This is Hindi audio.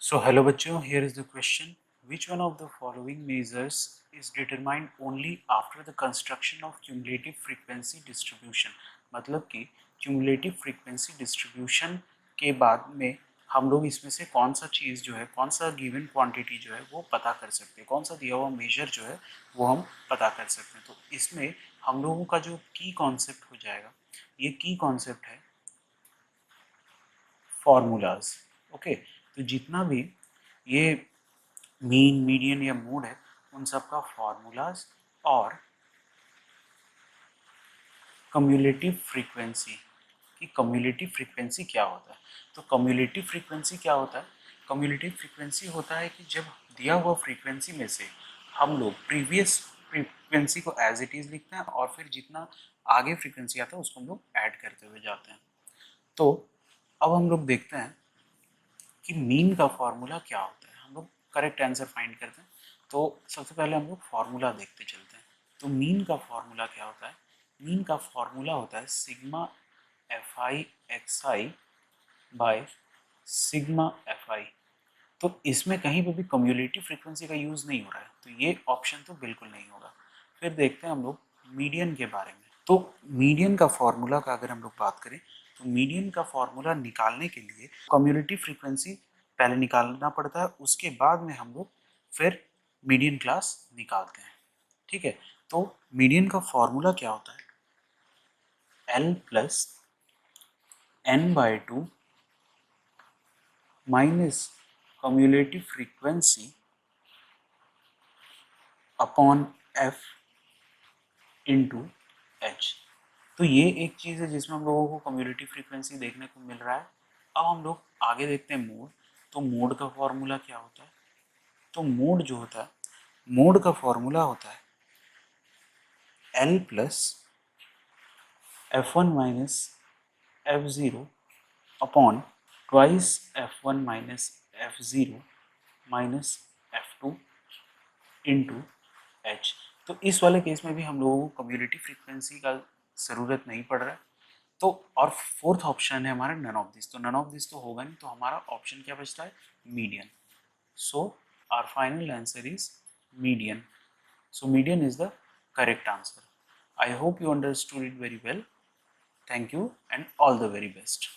So hello बच्चों, here is the question. Which one of the following measures is determined only after the construction of cumulative frequency distribution? मतलब कि cumulative frequency distribution के बाद में हम लोग इसमें से कौन सा चीज़ जो है, कौन सा गिवन क्वांटिटी जो है वो पता कर सकते हैं, कौन सा दिया हुआ मेजर जो है वो हम पता कर सकते हैं. तो इसमें हम लोगों का जो की कॉन्सेप्ट हो जाएगा, ये की कॉन्सेप्ट है फॉर्मूलाज. ओके, तो जितना भी ये मीन, मीडियन या मोड है, उन सब का फॉर्मूलाज और कम्युलेटिव फ्रीक्वेंसी कि कम्युलेटिव फ्रीक्वेंसी क्या होता है. तो कम्युलेटिव फ्रीक्वेंसी क्या होता है? कम्युलेटिव फ्रीक्वेंसी होता है कि जब दिया हुआ फ्रीक्वेंसी में से हम लोग प्रीवियस फ्रीक्वेंसी को एज इट इज़ लिखते हैं और फिर जितना आगे फ्रीक्वेंसी आता है उसको हम लोग ऐड करते हुए जाते हैं. तो अब हम लोग देखते हैं कि मीन का फॉर्मूला क्या होता है. हम लोग करेक्ट आंसर फाइंड करते हैं. तो सबसे पहले हम लोग फॉर्मूला देखते चलते हैं. तो मीन का फॉर्मूला क्या होता है? मीन का फॉर्मूला होता है sigma F I x I by sigma F I. तो इसमें कहीं पे भी कम्युलेटिव फ्रीक्वेंसी का यूज़ नहीं हो रहा है, तो ये ऑप्शन तो बिल्कुल नहीं होगा. फिर देखते हैं हम लोग मीडियन के बारे में. तो मीडियन का फॉर्मूला का अगर हम लोग बात करें, तो मीडियन का फॉर्मूला निकालने के लिए कम्युलेटिव फ्रीक्वेंसी पहले निकालना पड़ता है, उसके बाद में हम लोग फिर मीडियन क्लास निकालते हैं. ठीक है, तो मीडियन का फॉर्मूला क्या होता है? L plus N by two minus cumulative frequency upon F into H. तो ये एक चीज़ है जिसमें हम लोगों को कम्युलेटिव फ्रीक्वेंसी देखने को मिल रहा है. अब हम लोग आगे देखते हैं मोड. तो मोड का फॉर्मूला क्या होता है? तो मोड जो होता है, मोड का फॉर्मूला होता है L plus F one minus F zero upon twice F one minus F zero minus F two into H. तो इस वाले केस में भी हम लोगों को कम्युलेटिव फ्रीक्वेंसी का ज़रूरत नहीं पड़ रहा है. तो और फोर्थ ऑप्शन है हमारा नन ऑफ दिस. तो नन ऑफ दिस तो होगा नहीं, तो हमारा ऑप्शन क्या बचता है? Median. So our final answer is median. So median is the correct answer. I hope you understood it very well. Thank you and all the very best.